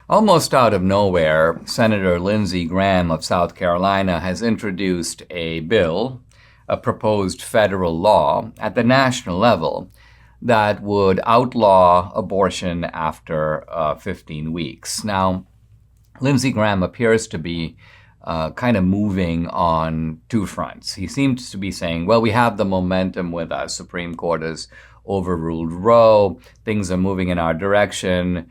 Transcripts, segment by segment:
Almost out of nowhere, Senator Lindsey Graham of South Carolina has introduced a bill, a proposed federal law at the national level that would outlaw abortion after 15 weeks. Now, Lindsey Graham appears to be kind of moving on two fronts. He seems to be saying, well, we have the momentum with us. Supreme Court has overruled Roe. Things are moving in our direction.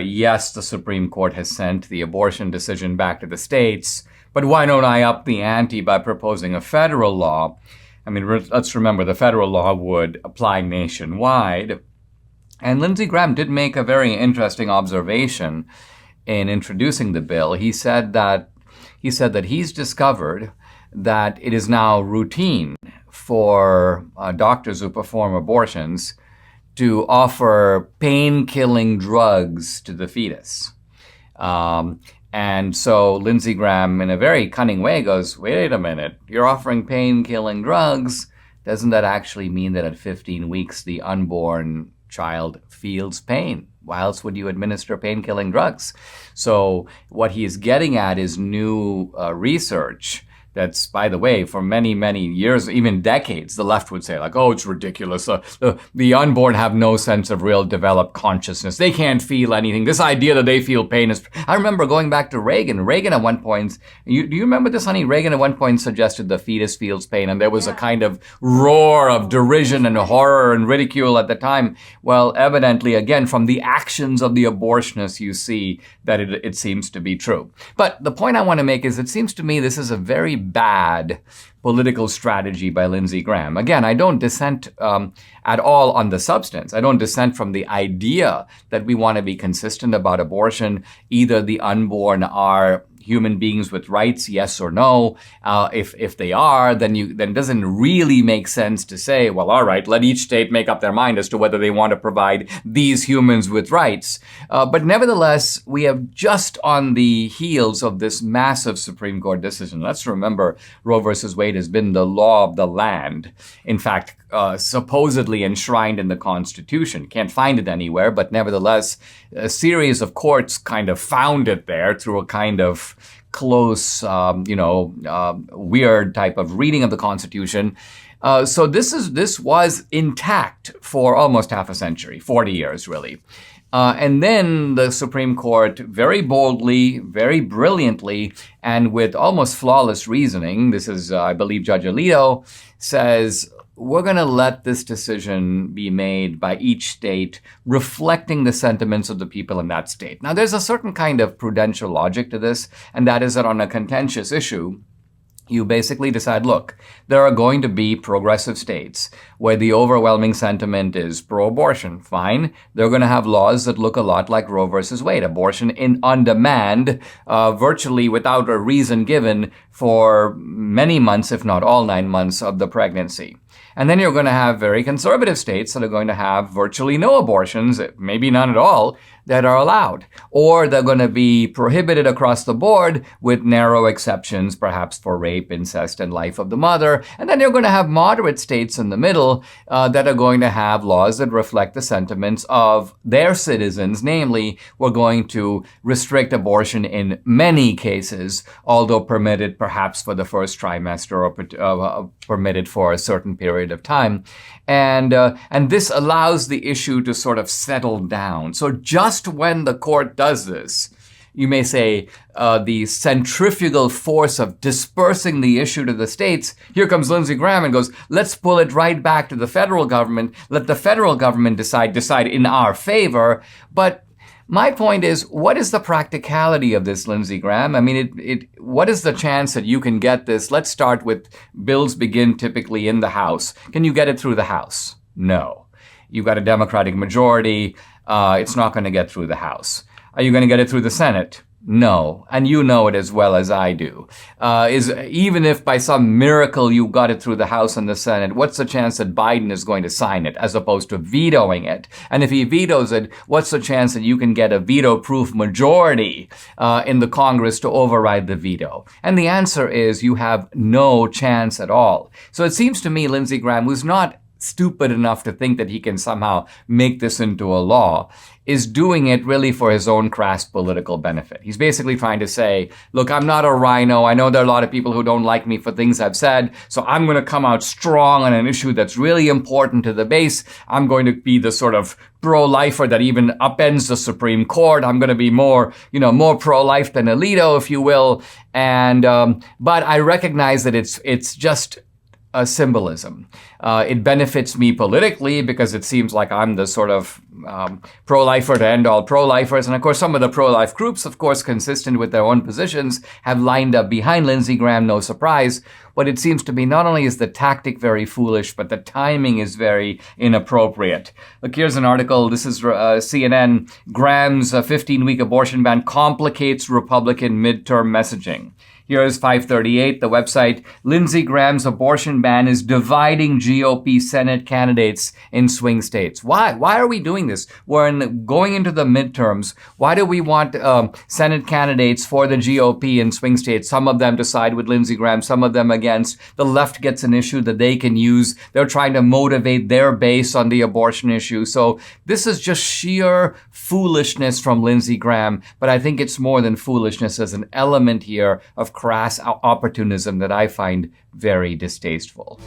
Yes, the Supreme Court has sent the abortion decision back to the states, but why don't I up the ante by proposing a federal law? I mean, let's remember the federal law would apply nationwide. And Lindsey Graham did make a very interesting observation in introducing the bill. He said that he's discovered that it is now routine for doctors who perform abortions to offer pain-killing drugs to the fetus. And so Lindsey Graham, in a very cunning way, goes, wait a minute, you're offering pain-killing drugs. Doesn't that actually mean that at 15 weeks the unborn child feels pain? Why else would you administer pain-killing drugs? So what he is getting at is new research that's, by the way, for many, many years, even decades, the left would say, like, oh, it's ridiculous. The unborn have no sense of real developed consciousness. They can't feel anything. This idea that they feel pain is... I remember going back to Reagan. Reagan at one point... Do you remember this, honey? Reagan at one point suggested the fetus feels pain, and there was a kind of roar of derision and horror and ridicule at the time. Well, evidently, again, from the actions of the abortionists, you see that it seems to be true. But the point I want to make is it seems to me this is a very bad political strategy by Lindsey Graham. Again, I don't dissent at all on the substance. I don't dissent from the idea that we want to be consistent about abortion. Either the unborn are human beings with rights, yes or no. If they are, then it doesn't really make sense to say, well, all right, let each state make up their mind as to whether they want to provide these humans with rights. But nevertheless, we have just on the heels of this massive Supreme Court decision. Let's remember Roe versus Wade has been the law of the land. In fact, supposedly enshrined in the Constitution. Can't find it anywhere, but nevertheless, a series of courts kind of found it there through a kind of close, weird type of reading of the Constitution. So this was intact for almost half a century, 40 years really. And then the Supreme Court very boldly, very brilliantly, and with almost flawless reasoning, this is, I believe, Judge Alito, says, we're going to let this decision be made by each state reflecting the sentiments of the people in that state. Now, there's a certain kind of prudential logic to this, and that is that on a contentious issue, you basically decide, look, there are going to be progressive states where the overwhelming sentiment is pro-abortion. Fine. They're going to have laws that look a lot like Roe versus Wade. Abortion on demand, virtually without a reason given for many months, if not all 9 months of the pregnancy. And then you're going to have very conservative states that are going to have virtually no abortions, maybe none at all, that are allowed. Or they're going to be prohibited across the board with narrow exceptions, perhaps for rape, incest, and life of the mother. And then you're going to have moderate states in the middle that are going to have laws that reflect the sentiments of their citizens. Namely, we're going to restrict abortion in many cases, although permitted perhaps for the first trimester or permitted for a certain period of time. And this allows the issue to sort of settle down. So just when the court does this, you may say the centrifugal force of dispersing the issue to the states, here comes Lindsey Graham and goes, let's pull it right back to the federal government. Let the federal government decide in our favor. But my point is, what is the practicality of this, Lindsey Graham? I mean, what is the chance that you can get this? Let's start with bills begin typically in the House. Can you get it through the House? No. You've got a Democratic majority. It's not going to get through the House. Are you going to get it through the Senate? No. And you know it as well as I do. Even if by some miracle you got it through the House and the Senate, what's the chance that Biden is going to sign it as opposed to vetoing it? And if he vetoes it, what's the chance that you can get a veto-proof majority in the Congress to override the veto? And the answer is you have no chance at all. So it seems to me Lindsey Graham, who's not stupid enough to think that he can somehow make this into a law, is doing it really for his own crass political benefit. He's basically trying to say, look, I'm not a rhino. I know there are a lot of people who don't like me for things I've said, so I'm going to come out strong on an issue that's really important to the base. I'm going to be the sort of pro-lifer that even upends the Supreme Court. I'm going to be more pro-life than Alito, if you will. And but I recognize that it's just a symbolism. It benefits me politically because it seems like I'm the sort of pro-lifer to end all pro-lifers. And of course, some of the pro-life groups, of course, consistent with their own positions, have lined up behind Lindsey Graham, no surprise. But it seems to be not only is the tactic very foolish, but the timing is very inappropriate. Look, here's an article. This is CNN. Graham's 15-week abortion ban complicates Republican midterm messaging. Here's 538, the website. Lindsey Graham's abortion ban is dividing GOP Senate candidates in swing states. Why? Why are we doing this? We're going into the midterms. Why do we want Senate candidates for the GOP in swing states? Some of them to side with Lindsey Graham, some of them against. The left gets an issue that they can use. They're trying to motivate their base on the abortion issue. So this is just sheer foolishness from Lindsey Graham. But I think it's more than foolishness. There's an element here of crass opportunism that I find very distasteful.